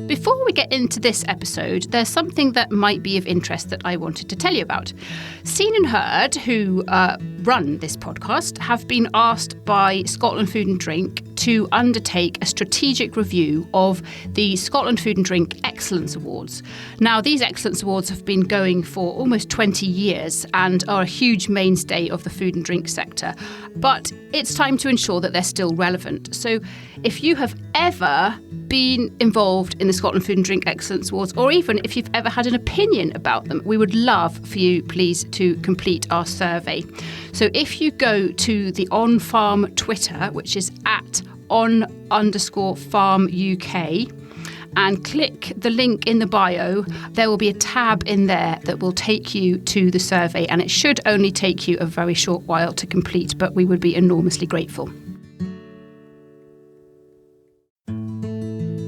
Before we get into this episode, there's something that might be of interest that I wanted to tell you about. Scene and Heard, who run this podcast, have been asked by Scotland Food and Drink to undertake a strategic review of the Scotland Food and Drink Excellence Awards. Now, these Excellence Awards have been going for almost 20 years and are a huge mainstay of the food and drink sector. But it's time to ensure that they're still relevant. So if you have ever been involved in the Scotland Food and Drink Excellence Awards, or even if you've ever had an opinion about them, we would love for you, please, to complete our survey. So if you go to the On Farm Twitter, which is at @on_farm UK, and click the link in the bio, there will be a tab in there that will take you to the survey, and it should only take you a very short while to complete, but we would be enormously grateful.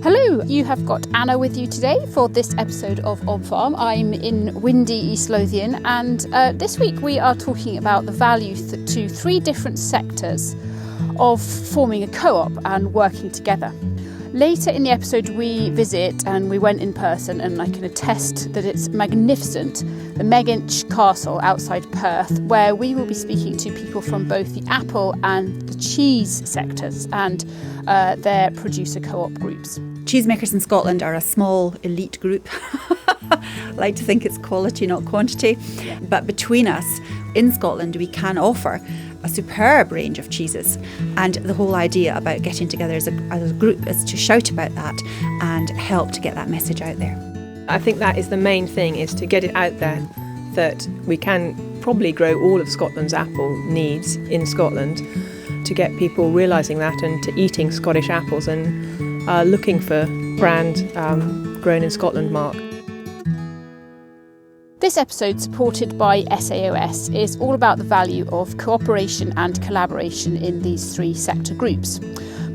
Hello, you have got Anna with you today for this episode of On Farm. I'm in windy East Lothian, and this week we are talking about the value to three different sectors of forming a co-op and working together. Later in the episode we visit, and we went in person, and I can attest that it's magnificent, the Megginch Castle outside Perth, where we will be speaking to people from both the apple and the cheese sectors and their producer co-op groups. Cheesemakers in Scotland are a small elite group. I like to think it's quality, not quantity. Yeah. But between us in Scotland, we can offer a superb range of cheeses. And the whole idea about getting together as a group is to shout about that and help to get that message out there. I think that is the main thing, is to get it out there that we can probably grow all of Scotland's apple needs in Scotland, to get people realising that and to eating Scottish apples and looking for brand grown in Scotland mark. This episode, supported by SAOS, is all about the value of cooperation and collaboration in these three sector groups.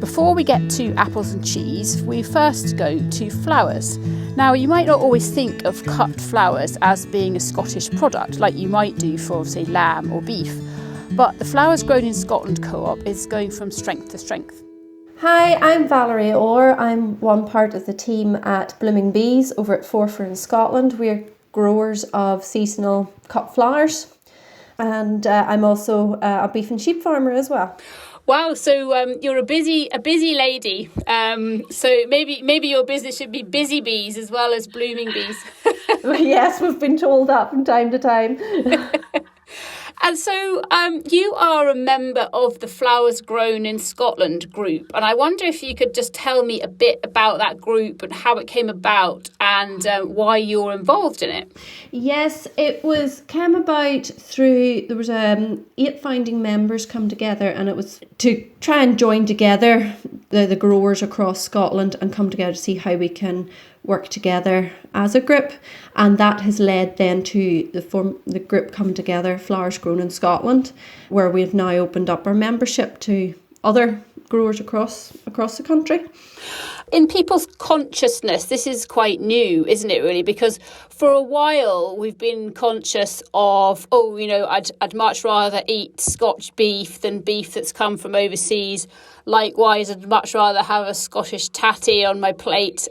Before we get to apples and cheese, we first go to flowers. Now, you might not always think of cut flowers as being a Scottish product, like you might do for, say, lamb or beef. But the Flowers Grown in Scotland co-op is going from strength to strength. Hi, I'm Valerie Orr. I'm one part of the team at Blooming Bees over at Forfar in Scotland. We're growers of seasonal cut flowers, and I'm also a beef and sheep farmer as well. Wow, so you're a busy lady. So maybe your business should be Busy Bees as well as Blooming Bees. Yes, we've been told that from time to time. And so you are a member of the Flowers Grown in Scotland group, and I wonder if you could just tell me a bit about that group and how it came about and why you're involved in it. Yes, it came about through, there was 8 founding members come together, and it was to try and join together the growers across Scotland and come together to see how we can work together as a group, and that has led then to the group coming together, Flowers Grown in Scotland, where we've now opened up our membership to other growers across the country. In people's consciousness, this is quite new, isn't it, really? Because for a while we've been conscious of, I'd much rather eat Scotch beef than beef that's come from overseas. Likewise, I'd much rather have a Scottish tatty on my plate.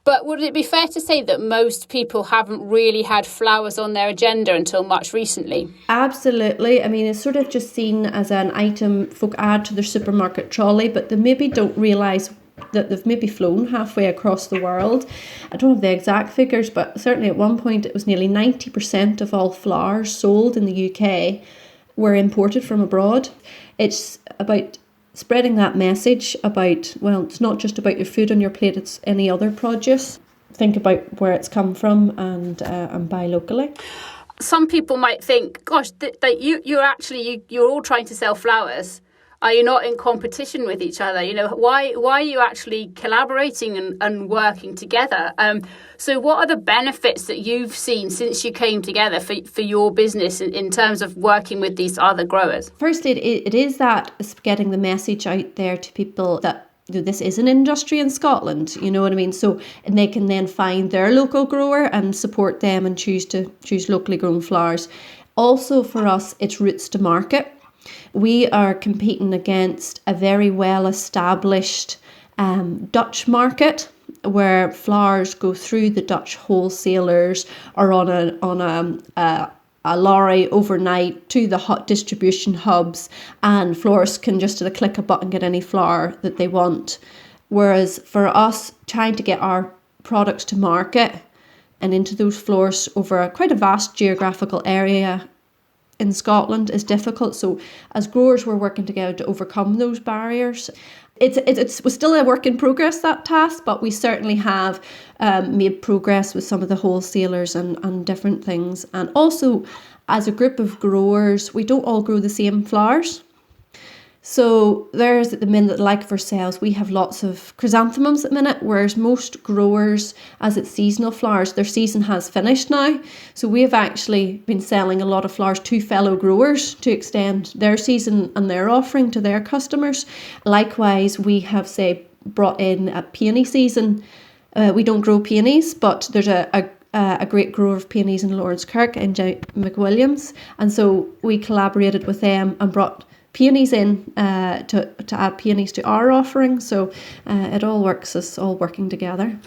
But would it be fair to say that most people haven't really had flowers on their agenda until much recently? Absolutely. I mean, it's sort of just seen as an item folk add to their supermarket trolley, but they maybe don't realise that they've maybe flown halfway across the world. I don't have the exact figures, but certainly at one point it was nearly 90% of all flowers sold in the UK were imported from abroad. It's about spreading that message about, well, it's not just about your food on your plate, it's any other produce. Think about where it's come from and buy locally. Some people might think, gosh, you're all trying to sell flowers. Are you not in competition with each other? Why are you actually collaborating and working together? So what are the benefits that you've seen since you came together for your business in terms of working with these other growers? Firstly, it is that getting the message out there to people that this is an industry in Scotland, you know what I mean? So, and they can then find their local grower and support them and choose locally grown flowers. Also for us, it's routes to market. We are competing against a very well-established Dutch market where flowers go through the Dutch wholesalers or on a lorry overnight to the hot distribution hubs, and florists can just at a click of a button get any flower that they want. Whereas for us, trying to get our products to market and into those florists over quite a vast geographical area in Scotland is difficult. So as growers, we're working together to overcome those barriers. It was still a work in progress, that task, but we certainly have made progress with some of the wholesalers and different things. And also, as a group of growers, we don't all grow the same flowers. So there's at the minute, like for ourselves, we have lots of chrysanthemums at the minute, whereas most growers, as it's seasonal flowers, their season has finished now. So we have actually been selling a lot of flowers to fellow growers to extend their season and their offering to their customers. Likewise, we have, say, brought in a peony season. We don't grow peonies, but there's a great grower of peonies in Lawrence Kirk, NJ McWilliams. And so we collaborated with them and brought peonies in to add peonies to our offering. So it all works, us all working together.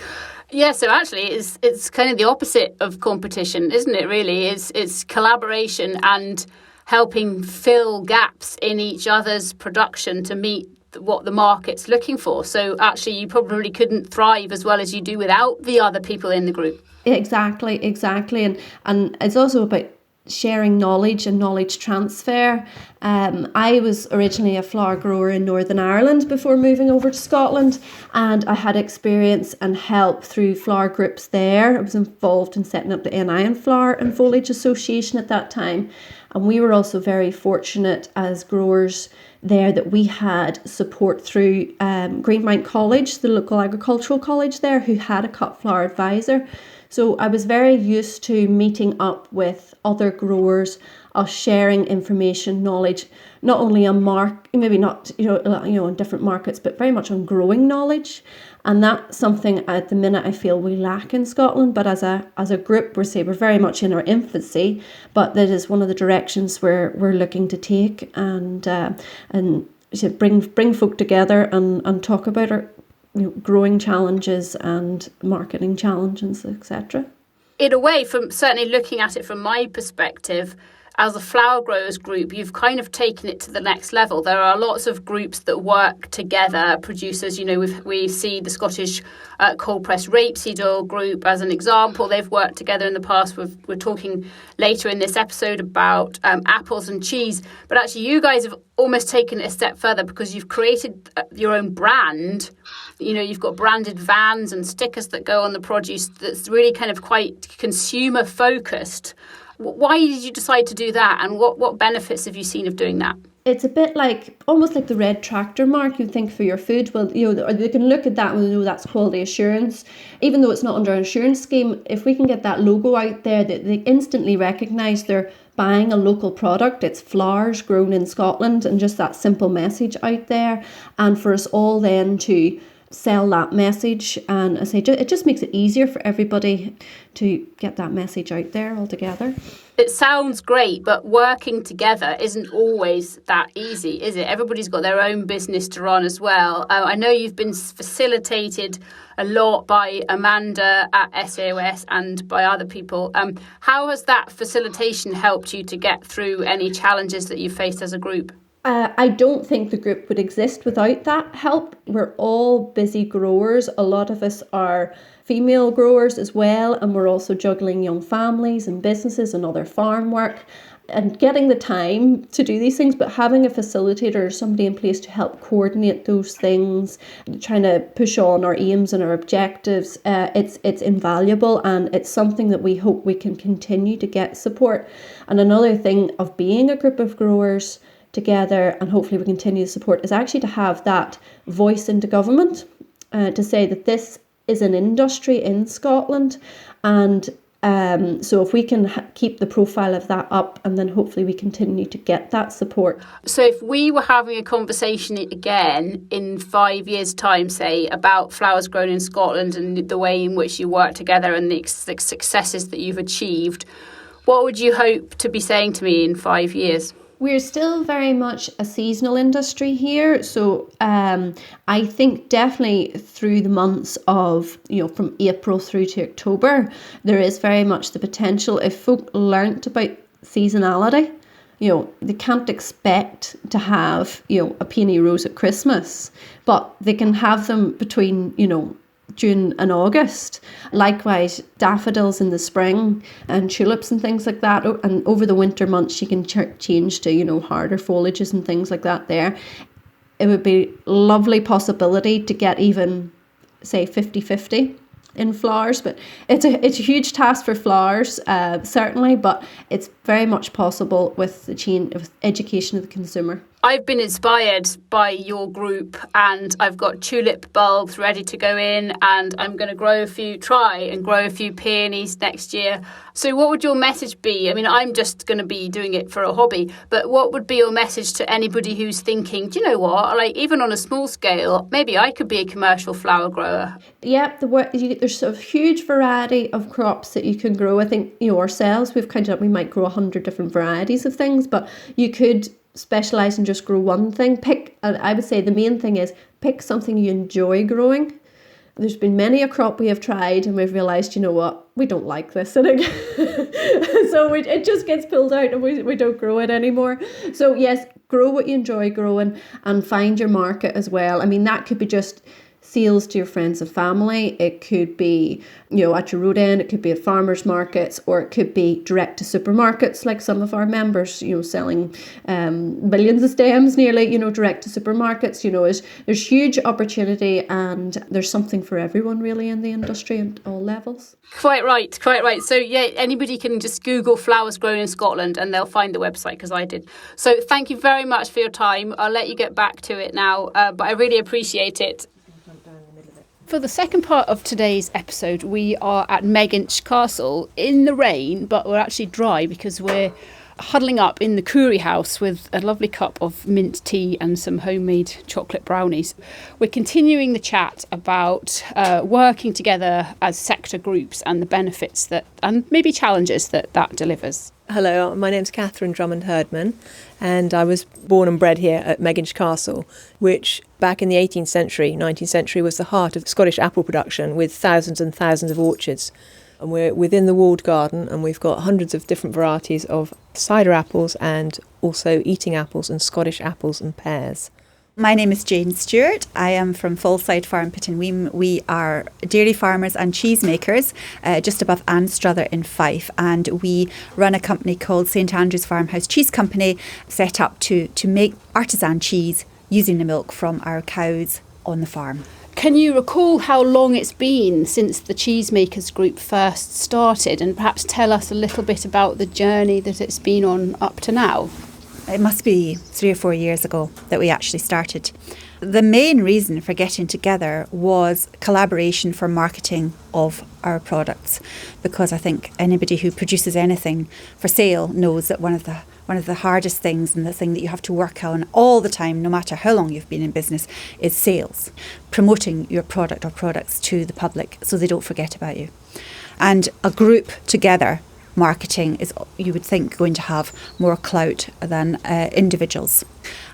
Yeah, so actually it's kind of the opposite of competition, isn't it, really? It's collaboration and helping fill gaps in each other's production to meet what the market's looking for. So actually you probably couldn't thrive as well as you do without the other people in the group. Exactly. And it's also about sharing knowledge and knowledge transfer. I was originally a flower grower in Northern Ireland before moving over to Scotland, and I had experience and help through flower groups there. I was involved in setting up the NI Flower and Foliage Association at that time, and we were also very fortunate as growers there that we had support through Greenmount College, the local agricultural college there, who had a cut flower advisor. So I was very used to meeting up with other growers, of sharing information, knowledge, not only on maybe not on different markets, but very much on growing knowledge. And that's something at the minute I feel we lack in Scotland. But as a group, we're very much in our infancy, but that is one of the directions we're looking to take and bring folk together and talk about our growing challenges and marketing challenges, etc. In a way, from certainly looking at it from my perspective, as a flower growers group, you've kind of taken it to the next level. There are lots of groups that work together, producers. We see the Scottish cold pressed rapeseed oil group as an example. They've worked together in the past. We're talking later in this episode about apples and cheese. But actually, you guys have almost taken it a step further because you've created your own brand. You've got branded vans and stickers that go on the produce that's really kind of quite consumer focused. Why did you decide to do that, and what benefits have you seen of doing that? It's a bit almost like the red tractor mark you think for your food. Well, they can look at that and know that's quality assurance. Even though it's not under an insurance scheme, if we can get that logo out there, that they instantly recognise they're buying a local product. It's flowers grown in Scotland, and just that simple message out there. And for us all then to sell that message, and I say it just makes it easier for everybody to get that message out there altogether. It sounds great, but working together isn't always that easy, is it? Everybody's got their own business to run as well. I know you've been facilitated a lot by Amanda at SAOS and by other people. How has that facilitation helped you to get through any challenges that you faced as a group? I don't think the group would exist without that help. We're all busy growers. A lot of us are female growers as well, and we're also juggling young families and businesses and other farm work and getting the time to do these things. But having a facilitator or somebody in place to help coordinate those things, trying to push on our aims and our objectives, it's invaluable, and it's something that we hope we can continue to get support. And another thing of being a group of growers together, and hopefully we continue to support, is actually to have that voice into government, to say that this is an industry in Scotland, and so if we can keep the profile of that up, and then hopefully we continue to get that support. So if we were having a conversation again in 5 years' time, say, about flowers grown in Scotland and the way in which you work together and the successes that you've achieved, what would you hope to be saying to me in 5 years? We're still very much a seasonal industry here. So I think definitely through the months of, from April through to October, there is very much the potential, if folk learnt about seasonality, they can't expect to have, a peony rose at Christmas, but they can have them between, June and August. Likewise, daffodils in the spring and tulips and things like that. And over the winter months, you can change to, harder foliages and things like that there. It would be a lovely possibility to get even, say, 50-50 in flowers, but it's a huge task for flowers, certainly, but it's very much possible with the change of education of the consumer. I've been inspired by your group, and I've got tulip bulbs ready to go in, and I'm going to try and grow a few peonies next year. So what would your message be? I mean, I'm just going to be doing it for a hobby, but what would be your message to anybody who's thinking, do you know what, like even on a small scale, maybe I could be a commercial flower grower? Yeah, there's a huge variety of crops that you can grow. I think, ourselves, we might grow 100 different varieties of things, but you could specialise and just grow one thing. I would say the main thing is pick something you enjoy growing. There's been many a crop we have tried and we've realised, we don't like this. So it just gets pulled out and we don't grow it anymore. So yes, grow what you enjoy growing and find your market as well. I mean, that could be just sales to your friends and family. It could be, at your road end, it could be at farmers markets, or it could be direct to supermarkets, like some of our members, selling millions of stems nearly, direct to supermarkets. There's huge opportunity, and there's something for everyone really in the industry at all levels. Quite right. So yeah, anybody can just Google flowers grown in Scotland and they'll find the website, because I did. So thank you very much for your time. I'll let you get back to it now, but I really appreciate it. For the second part of today's episode, we are at Megginch Castle in the rain, but we're actually dry because we're huddling up in the Coorie house with a lovely cup of mint tea and some homemade chocolate brownies. We're continuing the chat about working together as sector groups and the benefits and maybe challenges that delivers. Hello, my name's Catherine Drummond-Herdman, and I was born and bred here at Megginch Castle, which back in the 18th century, 19th century was the heart of Scottish apple production, with thousands and thousands of orchards. And we're within the walled garden, and we've got hundreds of different varieties of cider apples and also eating apples and Scottish apples and pears. My name is Jane Stewart. I am from Fallside Farm, Pittenweem. We are dairy farmers and cheesemakers just above Anstruther in Fife, and we run a company called St Andrew's Farmhouse Cheese Company, set up to make artisan cheese using the milk from our cows on the farm. Can you recall how long it's been since the Cheesemakers group first started, and perhaps tell us a little bit about the journey that it's been on up to now? It must be 3 or 4 years ago that we actually started. The main reason for getting together was collaboration for marketing of our products, because I think anybody who produces anything for sale knows that one of the hardest things, and the thing that you have to work on all the time, no matter how long you've been in business, is sales. Promoting your product or products to the public so they don't forget about you. And a group together, marketing is, you would think, going to have more clout than individuals.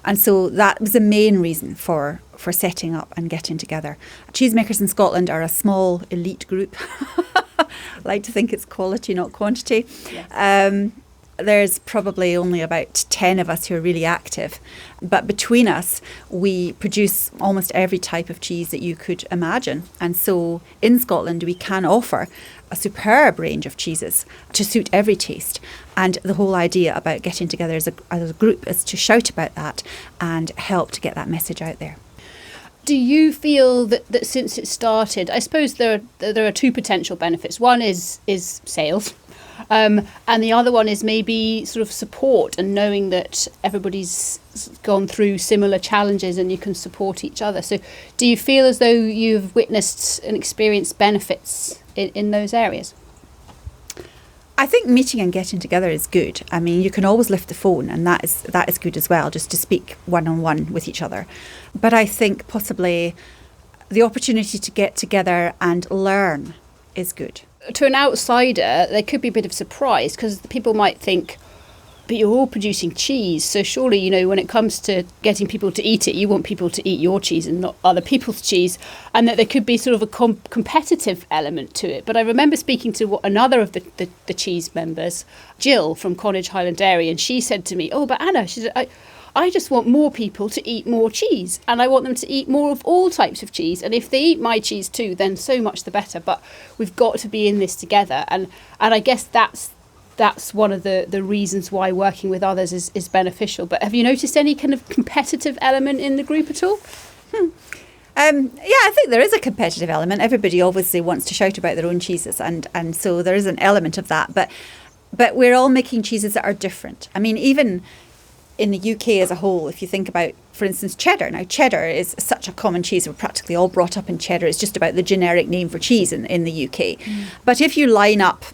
And so that was the main reason for setting up and getting together. Cheesemakers in Scotland are a small elite group. I like to think it's quality, not quantity. Yes. There's probably only about 10 of us who are really active. But between us, we produce almost every type of cheese that you could imagine. And so in Scotland, we can offer a superb range of cheeses to suit every taste. And the whole idea about getting together as a group is to shout about that and help to get that message out there. Do you feel that since it started, I suppose there are two potential benefits. One is sales. And the other one is maybe sort of support and knowing that everybody's gone through similar challenges and you can support each other. So do you feel as though you've witnessed and experienced benefits in those areas? I think meeting and getting together is good. I mean, you can always lift the phone, and that is good as well, just to speak one-on-one with each other. But I think possibly the opportunity to get together and learn is good. To an outsider, there could be a bit of surprise because people might think but you're all producing cheese. So surely, you know, when it comes to getting people to eat it, you want people to eat your cheese and not other people's cheese, and that there could be sort of a competitive element to it. But I remember speaking to another of the cheese members, Jill from Connage Highland Dairy, and she said to me, "Oh, but Anna," she said, I just want more people to eat more cheese, and I want them to eat more of all types of cheese. And if they eat my cheese too, then so much the better. But we've got to be in this together. And I guess that's one of the reasons why working with others is beneficial. But have you noticed any kind of competitive element in the group at all? Yeah, I think there is a competitive element. Everybody obviously wants to shout about their own cheeses, and so there is an element of that. But we're all making cheeses that are different. I mean, even in the UK as a whole, if you think about, for instance, cheddar. Now, cheddar is such a common cheese. We're practically all brought up in cheddar. It's just about the generic name for cheese in the UK. But if you line up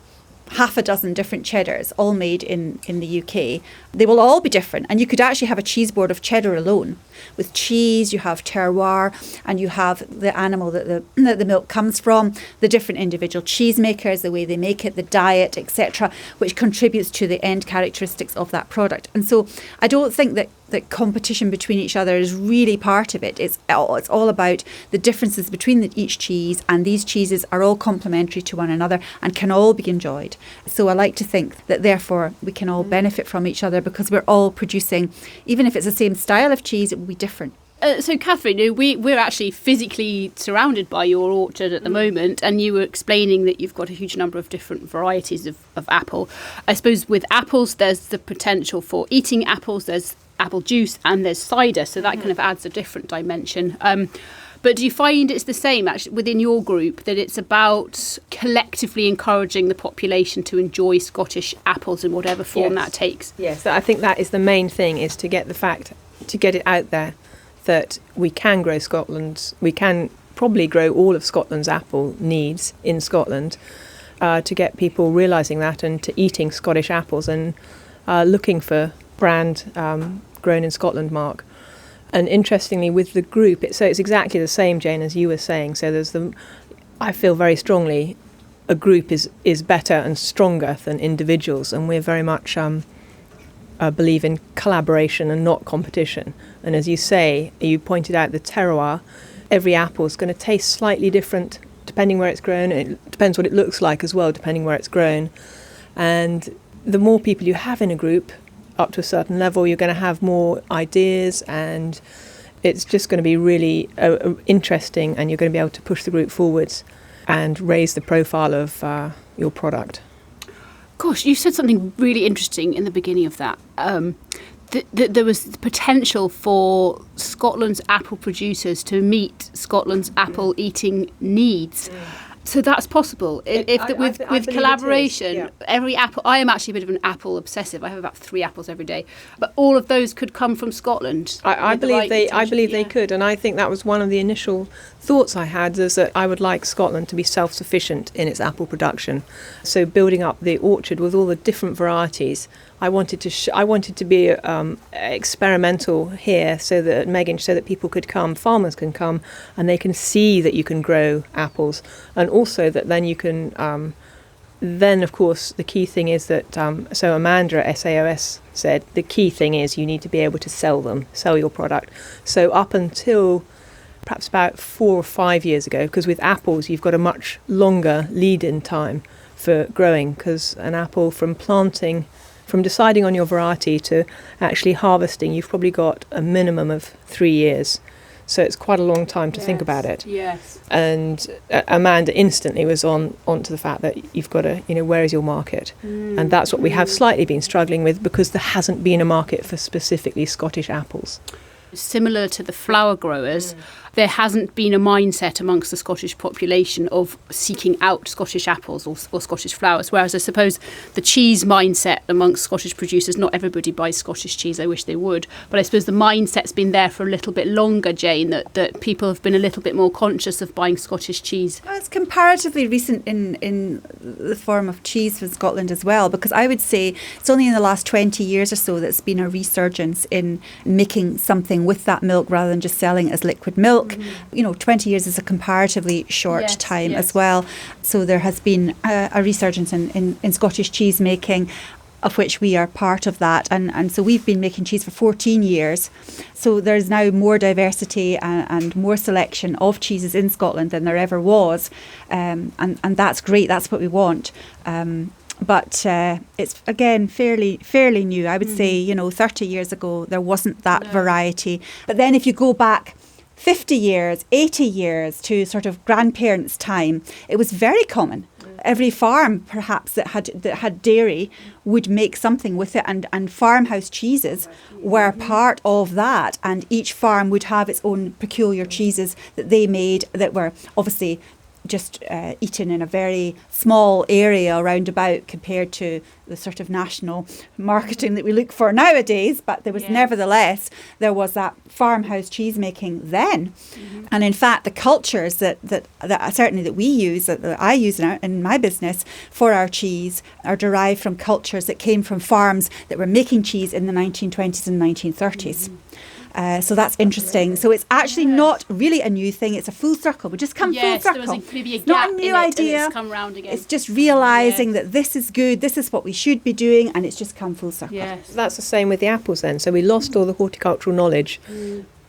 half a dozen different cheddars, all made in the UK, they will all be different. And you could actually have a cheese board of cheddar alone. With cheese, you have terroir, and you have the animal that the milk comes from, the different individual cheesemakers, the way they make it, the diet, etc., which contributes to the end characteristics of that product. And so I don't think that competition between each other is really part of it. It's all about the differences between each cheese, and these cheeses are all complementary to one another and can all be enjoyed. So I like to think that therefore we can all benefit from each other, because we're all producing, even if it's the same style of cheese, it will be different. So, Catherine, we're actually physically surrounded by your orchard at the moment, and you were explaining that you've got a huge number of different varieties of apple. I suppose with apples, there's the potential for eating apples, there's apple juice, and there's cider, so that kind of adds a different dimension. But do you find it's the same actually within your group, that it's about collectively encouraging the population to enjoy Scottish apples in whatever form that takes? Yes, I think that is the main thing, is to get it out there that we can grow Scotland. We can probably grow all of Scotland's apple needs in Scotland, to get people realising that and to eating Scottish apples and looking for brand grown in Scotland mark. And interestingly, with the group, it's exactly the same, Jane, as you were saying. So I feel very strongly a group is better and stronger than individuals, and we're very much believe in collaboration and not competition. And as you say, you pointed out the terroir. Every apple is going to taste slightly different depending where it's grown. It depends what it looks like as well, depending where it's grown. And the more people you have in a group, up to a certain level, you're going to have more ideas, and it's just going to be really interesting, and you're going to be able to push the group forwards and raise the profile of your product. Gosh, you said something really interesting in the beginning of that. That there was potential for Scotland's apple producers to meet Scotland's apple eating needs. So that's possible. With collaboration, every apple. I am actually a bit of an apple obsessive. I have about 3 apples every day, but all of those could come from Scotland. I believe they could, and I think that was one of the initial thoughts I had, is that I would like Scotland to be self-sufficient in its apple production. So building up the orchard with all the different varieties, I wanted to be experimental here, so that Megginch, so that people could come, farmers can come, and they can see that you can grow apples, and also that then you can. Then, of course, the key thing is that. So Amanda at SAOS said the key thing is you need to be able to sell your product. So up until perhaps about 4 or 5 years ago, because with apples you've got a much longer lead-in time for growing, because an apple from deciding on your variety to actually harvesting, you've probably got a minimum of 3 years. So it's quite a long time to think about it. Yes. And Amanda instantly was onto the fact that you've got to, where is your market? And that's what we have slightly been struggling with, because there hasn't been a market for specifically Scottish apples. Similar to the flower growers, there hasn't been a mindset amongst the Scottish population of seeking out Scottish apples or Scottish flowers, whereas I suppose the cheese mindset amongst Scottish producers, not everybody buys Scottish cheese, I wish they would, but I suppose the mindset's been there for a little bit longer, Jane, that people have been a little bit more conscious of buying Scottish cheese. Well, it's comparatively recent in the form of cheese from Scotland as well, because I would say it's only in the last 20 years or so that's been a resurgence in making something with that milk rather than just selling it as liquid milk. 20 years is a comparatively short time as well. So there has been a resurgence in Scottish cheese making. of which we are part of that. And so we've been making cheese for 14 years. So there's now more diversity and more selection of cheeses in Scotland than there ever was. And that's great. That's what we want. But it's, again, fairly new. I would say, 30 years ago, there wasn't that variety. But then if you go back 50 years, 80 years to sort of grandparents' time, it was very common. Every farm, perhaps, that had dairy would make something with it, and farmhouse cheeses were part of that. And each farm would have its own peculiar cheeses that they made that were obviously just eaten in a very small area around about compared to the sort of national marketing that we look for nowadays. But there was nevertheless, there was that farmhouse cheese making then. And in fact, the cultures that certainly that we use, that I use in my business for our cheese, are derived from cultures that came from farms that were making cheese in the 1920s and 1930s. So that's interesting. So it's actually not really a new thing. It's a full circle. We just come full circle. There was maybe a it's not a gap new in idea. It's come round again. It's just realising that this is good. This is what we should be doing, and it's just come full circle. Yes. That's the same with the apples then. So we lost all the horticultural knowledge.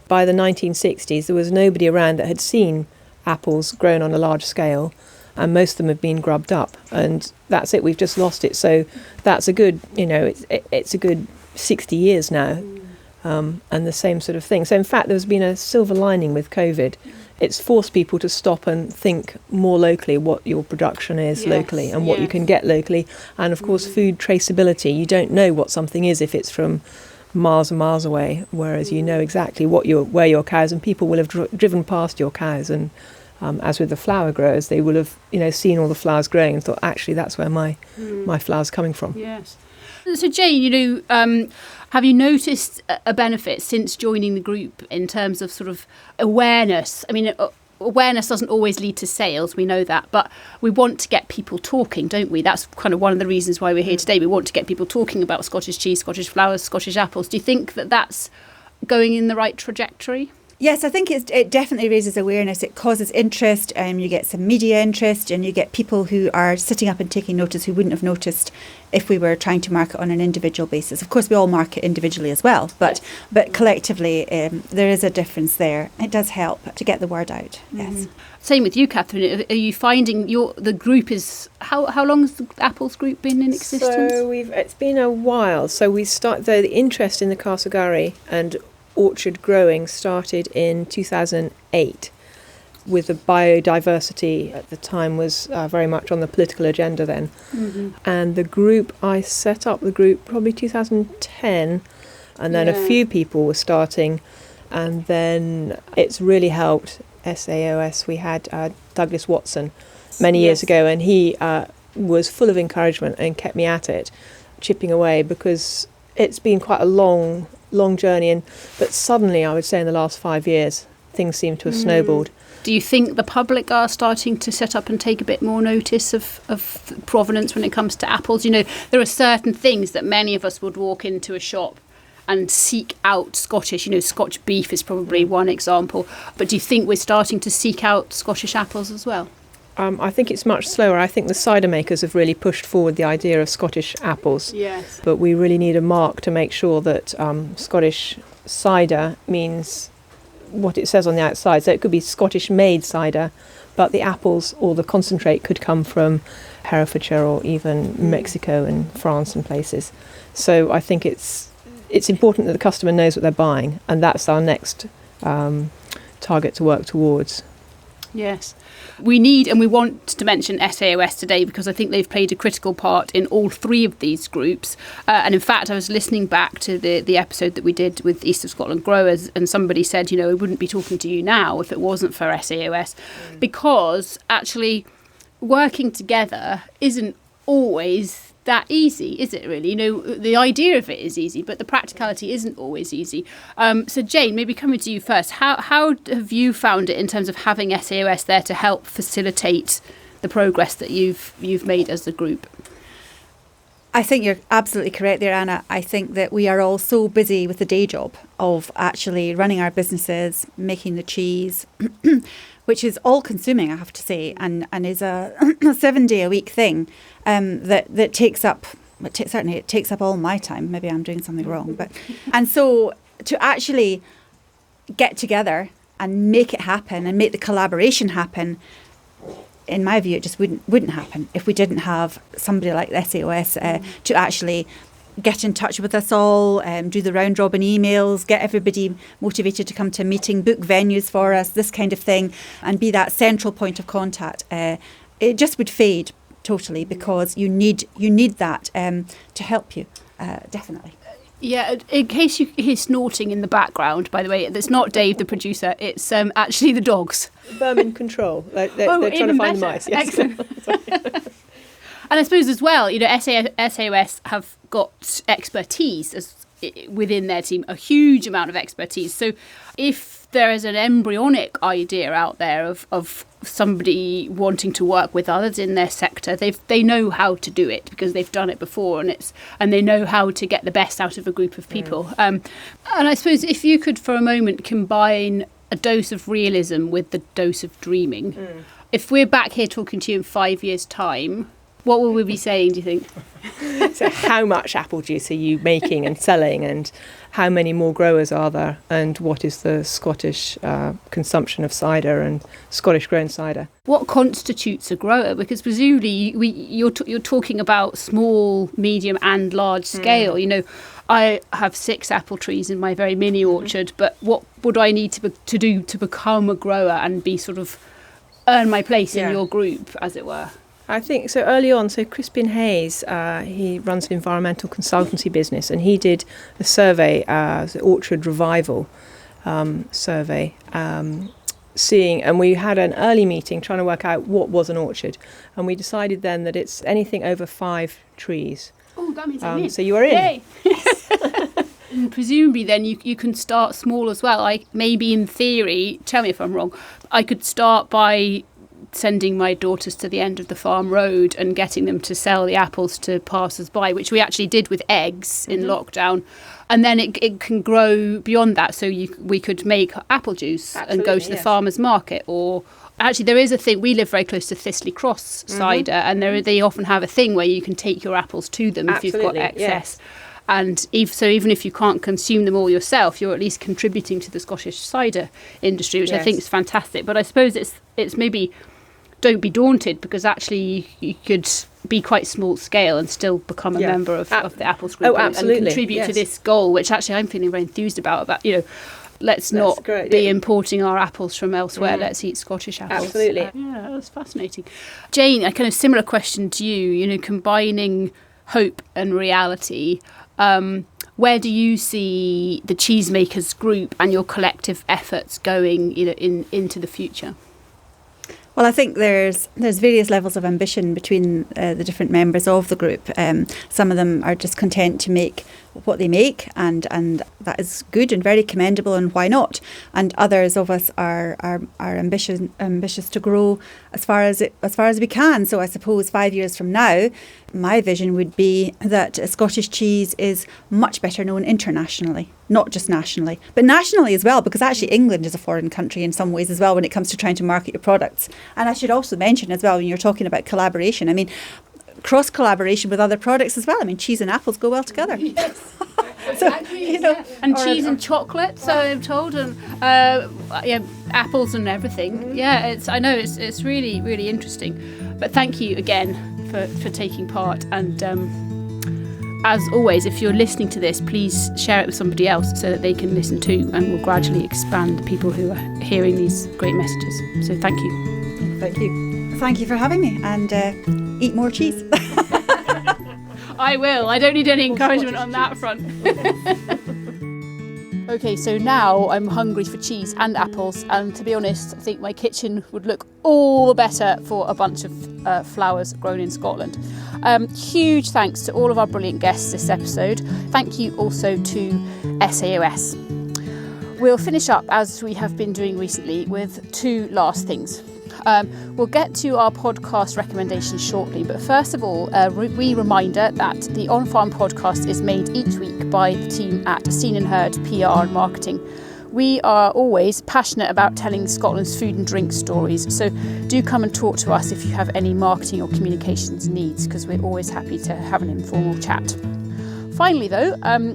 By the 1960s, there was nobody around that had seen apples grown on a large scale, and most of them have been grubbed up. And that's it. We've just lost it. So that's a good, it's a good 60 years now. And the same sort of thing. So in fact, there's been a silver lining with COVID. It's forced people to stop and think more locally what your production is locally and what you can get locally. And of course, food traceability. You don't know what something is if it's from miles and miles away, whereas you know exactly where your cows, and people will have driven past your cows. And as with the flower growers, they will have seen all the flowers growing and thought, actually, that's where my flower's coming from. Yes. So Jane, have you noticed a benefit since joining the group in terms of sort of awareness? I mean, awareness doesn't always lead to sales, we know that, but we want to get people talking, don't we? That's kind of one of the reasons why we're here today. We want to get people talking about Scottish cheese, Scottish flowers, Scottish apples. Do you think that that's going in the right trajectory? Yes, I think it definitely raises awareness. It causes interest, and you get some media interest, and you get people who are sitting up and taking notice who wouldn't have noticed if we were trying to market on an individual basis. Of course, we all market individually as well, but collectively there is a difference there. It does help to get the word out. Yes. Same with you, Catherine. Are you finding the group is how long has the Apples group been in existence? So it's been a while. So we started the interest in the Castlegarry and orchard growing started in 2008 with the biodiversity at the time was very much on the political agenda then. And the group, I set up the group probably 2010, and then a few people were starting, and then it's really helped SAOS. We had Douglas Watson many years ago, and he was full of encouragement and kept me at it, chipping away, because it's been quite a long journey, but suddenly I would say in the last 5 years things seem to have snowballed. Do you think the public are starting to set up and take a bit more notice of provenance when it comes to apples? There are certain things that many of us would walk into a shop and seek out Scottish. Scotch beef is probably one example, but do you think we're starting to seek out Scottish apples as well? I think it's much slower. I think the cider makers have really pushed forward the idea of Scottish apples. Yes. But we really need a mark to make sure that Scottish cider means what it says on the outside. So it could be Scottish made cider, but the apples or the concentrate could come from Herefordshire or even Mexico and France and places. So I think it's important that the customer knows what they're buying, and that's our next target to work towards. Yes. We need and we want to mention SAOS today because I think they've played a critical part in all three of these groups. And in fact, I was listening back to the episode that we did with East of Scotland Growers, and somebody said, we wouldn't be talking to you now if it wasn't for SAOS, because actually working together isn't always that easy, is it really? The idea of it is easy, but the practicality isn't always easy. So Jane, maybe coming to you first, how have you found it in terms of having SAOS there to help facilitate the progress that you've made as a group? I think you're absolutely correct there, Anna. I think that we are all so busy with the day job of actually running our businesses, making the cheese, which is all consuming, I have to say, and is a 7-day-a-week thing that takes up certainly it takes up all my time. Maybe I'm doing something wrong. And so to actually get together and make it happen and make the collaboration happen, in my view, it just wouldn't happen if we didn't have somebody like the SAOS to actually get in touch with us all, do the round robin emails, get everybody motivated to come to a meeting, book venues for us, this kind of thing, and be that central point of contact. It just would fade totally, because you need that to help you, definitely. Yeah, in case you hear snorting in the background, by the way, it's not Dave, the producer, it's actually the dogs. Vermin control. They're trying to find the mice. Yes. Excellent. And I suppose as well, SAOS have got expertise within their team, a huge amount of expertise. So if there is an embryonic idea out there of somebody wanting to work with others in their sector, they know how to do it because they've done it before, and they know how to get the best out of a group of people. And I suppose if you could for a moment combine a dose of realism with the dose of dreaming, if we're back here talking to you in 5 years' time, what will we be saying, do you think? So how much apple juice are you making and selling, and how many more growers are there, and what is the Scottish consumption of cider and Scottish grown cider? What constitutes a grower? Because presumably you're talking about small, medium and large scale. I have 6 apple trees in my very mini orchard, but what would I need to do to become a grower and be sort of earn my place in your group, as it were? I think so. Early on, Crispin Hayes, he runs an environmental consultancy business, and he did a survey, the Orchard Revival survey, and we had an early meeting trying to work out what was an orchard, and we decided then that it's anything over 5 trees. Oh, that means I'm in. So you are in. Yay. And presumably then you can start small as well. Maybe in theory, tell me if I'm wrong, I could start by sending my daughters to the end of the farm road and getting them to sell the apples to passers-by, which we actually did with eggs in lockdown. And then it can grow beyond that. So we could make apple juice and go to the farmer's market. Or actually, there is a thing. We live very close to Thistley Cross cider, and they often have a thing where you can take your apples to them if you've got excess. Yes. And even if you can't consume them all yourself, you're at least contributing to the Scottish cider industry, which I think is fantastic. But I suppose it's maybe don't be daunted, because actually you could be quite small scale and still become a member of the Apples Group and contribute to this goal, which actually I'm feeling very enthused about let's not be importing our apples from elsewhere. Let's eat Scottish apples. Absolutely. Yeah, that's fascinating. Jane, a kind of similar question to you, combining hope and reality. Where do you see the Cheesemakers group and your collective efforts going into the future? Well, I think there's various levels of ambition between the different members of the group. Some of them are just content to make what they make, and that is good and very commendable, and why not? And others of us are ambitious to grow as far as we can. So I suppose 5 years from now, my vision would be that Scottish cheese is much better known internationally, not just nationally, but nationally as well, because actually England is a foreign country in some ways as well when it comes to trying to market your products. And I should also mention as well, when you're talking about collaboration, cross collaboration with other products as well. Cheese and apples go well together. Yes. Exactly. And cheese and chocolate, so I'm told, and apples and everything. Yeah, it's really, really interesting. But thank you again for taking part, and as always, if you're listening to this, please share it with somebody else so that they can listen too, and we'll gradually expand the people who are hearing these great messages. So thank you. Thank you. Thank you for having me, and eat more cheese. I will. I don't need any encouragement on that front. Okay, so now I'm hungry for cheese and apples, and to be honest, I think my kitchen would look all the better for a bunch of flowers grown in Scotland. Huge thanks to all of our brilliant guests this episode. Thank you also to SAOS. We'll finish up, as we have been doing recently, with 2 last things. We'll get to our podcast recommendations shortly, but first of all, a reminder that the On Farm podcast is made each week by the team at Scene&HerdPR Marketing. We are always passionate about telling Scotland's food and drink stories, so do come and talk to us if you have any marketing or communications needs, because we're always happy to have an informal chat. Finally though,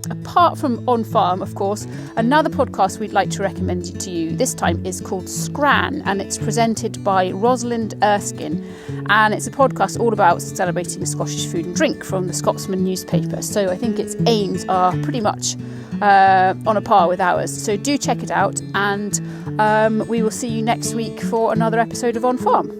apart from On Farm, of course, another podcast we'd like to recommend to you this time is called Scran, and it's presented by Rosalind Erskine, and it's a podcast all about celebrating Scottish food and drink from the Scotsman newspaper. So I think its aims are pretty much on a par with ours. So do check it out, and we will see you next week for another episode of On Farm.